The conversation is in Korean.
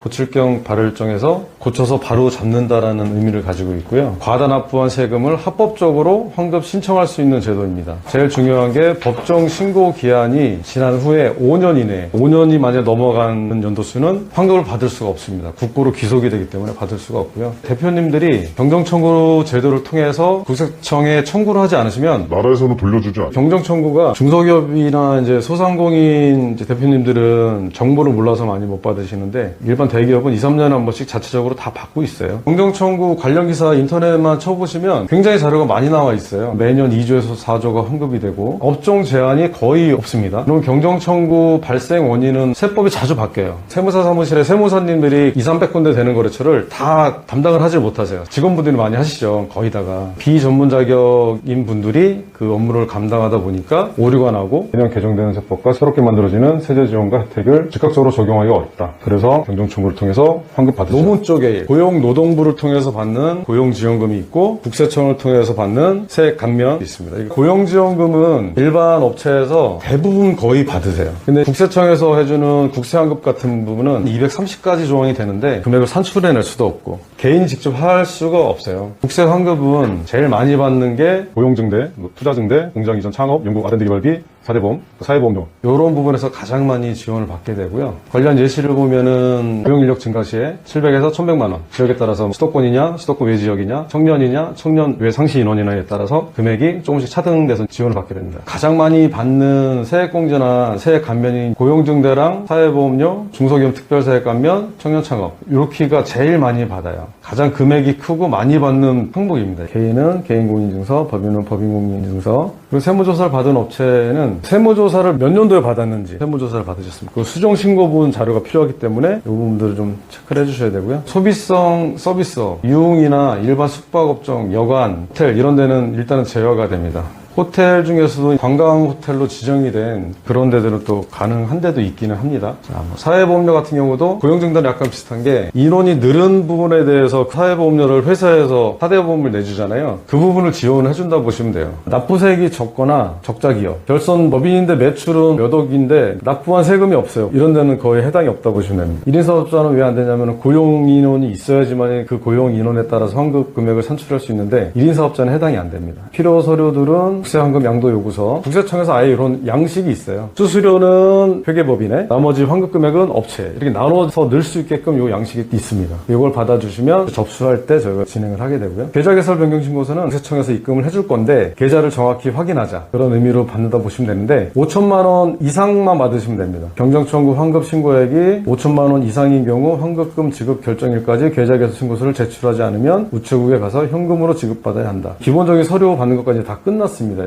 고칠경 발을정해서 고쳐서 바로 잡는다라는 의미를 가지고 있고요. 과다 납부한 세금을 합법적으로 환급 신청할 수 있는 제도입니다. 제일 중요한 게 법정 신고 기한이 지난 후에 5년 이내, 5년이 만약에 넘어가는 연도수는 환급을 받을 수가 없습니다. 국고로 귀속이 되기 때문에 받을 수가 없고요. 대표님들이 경정청구 제도를 통해서 국세청에 청구를 하지 않으시면 나라에서는 돌려주지 않아요. 경정청구가 중소기업이나 이제 소상공인 대표님들은 정보를 몰라서 많이 못 받으시는데 일반 대기업은 2, 3년에 한 번씩 자체적으로 다 받고 있어요. 경정청구 관련 기사 인터넷만 쳐보시면 굉장히 자료가 많이 나와 있어요. 매년 2조에서 4조가 환급이 되고 업종 제한이 거의 없습니다. 그럼 경정청구 발생 원인은 세법이 자주 바뀌어요. 세무사 사무실에 세무사님들이 2, 300군데 되는 거래처를 다 담당을 하지 못하세요. 직원분들이 많이 하시죠. 거의 다가. 비전문 자격인 분들이 그 업무를 감당하다 보니까 오류가 나고 매년 개정되는 세법과 새롭게 만들어지는 세제 지원과 혜택을 즉각적으로 적용하기가 어렵다. 그래서 경정청구를 통해서 환급 받으시죠. 노무 쪽에 고용노동부를 통해서 받는 고용지원금이 있고 국세청을 통해서 받는 세액 감면이 있습니다. 고용지원금은 일반 업체에서 대부분 거의 받으세요. 근데 국세청에서 해주는 국세환급 같은 부분은 230가지 조항이 되는데 금액을 산출해낼 수도 없고 개인이 직접 할 수가 없어요. 국세환급은 제일 많이 받는 게 고용증대, 투자증대, 공장이전 창업, 연구 R&D 개발비, 4대 보험, 사회보험료 이런 부분에서 가장 많이 지원을 받게 되고요. 관련 예시를 보면은 고용인력 증가 시에 700에서 1100만 원, 지역에 따라서 수도권이냐, 수도권 외 지역이냐, 청년이냐, 청년 외 상시 인원이냐에 따라서 금액이 조금씩 차등돼서 지원을 받게 됩니다. 가장 많이 받는 세액공제나 세액 감면인 고용증대랑 사회보험료, 중소기업 특별세액 감면, 청년창업 이렇게가 제일 많이 받아요. 가장 금액이 크고 많이 받는 항목입니다. 개인은 개인공인증서, 법인은 법인공인증서, 그리고 세무조사를 받은 업체는 세무조사를 몇 년도에 받았는지 세무조사를 받으셨습니까? 그 수정신고분 자료가 필요하기 때문에 이 부분들을 좀 체크를 해주셔야 되고요. 소비성 서비스업, 유흥이나 일반 숙박업종, 여관, 호텔 이런 데는 일단은 제외가 됩니다. 호텔 중에서도 관광 호텔로 지정이 된 그런 데들은 또 가능한 데도 있기는 합니다. 자, 사회보험료 같은 경우도 고용증대랑 약간 비슷한 게 인원이 늘은 부분에 대해서 사회보험료를 회사에서 사대보험을 내주잖아요. 그 부분을 지원을 해준다 보시면 돼요. 납부세액이 적거나 적자기업, 결손 법인인데 매출은 몇 억인데 납부한 세금이 없어요. 이런 데는 거의 해당이 없다 보시면 됩니다. 1인 사업자는 왜 안 되냐면 고용 인원이 있어야지만 그 고용 인원에 따라서 환급 금액을 산출할 수 있는데 1인 사업자는 해당이 안 됩니다. 필요 서류들은 국세환급 양도 요구서, 국세청에서 아예 이런 양식이 있어요. 수수료는 회계법인에, 나머지 환급 금액은 업체 이렇게 나눠서 넣을 수 있게끔 요 양식이 있습니다. 이걸 받아주시면 접수할 때 저희가 진행을 하게 되고요. 계좌 개설 변경 신고서는 국세청에서 입금을 해줄 건데 계좌를 정확히 확인하자 그런 의미로 받는다 보시면 되는데 5천만 원 이상만 받으시면 됩니다. 경정청구 환급 신고액이 5천만 원 이상인 경우 환급금 지급 결정일까지 계좌 개설 신고서를 제출하지 않으면 우체국에 가서 현금으로 지급받아야 한다. 기본적인 서류 받는 것까지 다 끝났습니다.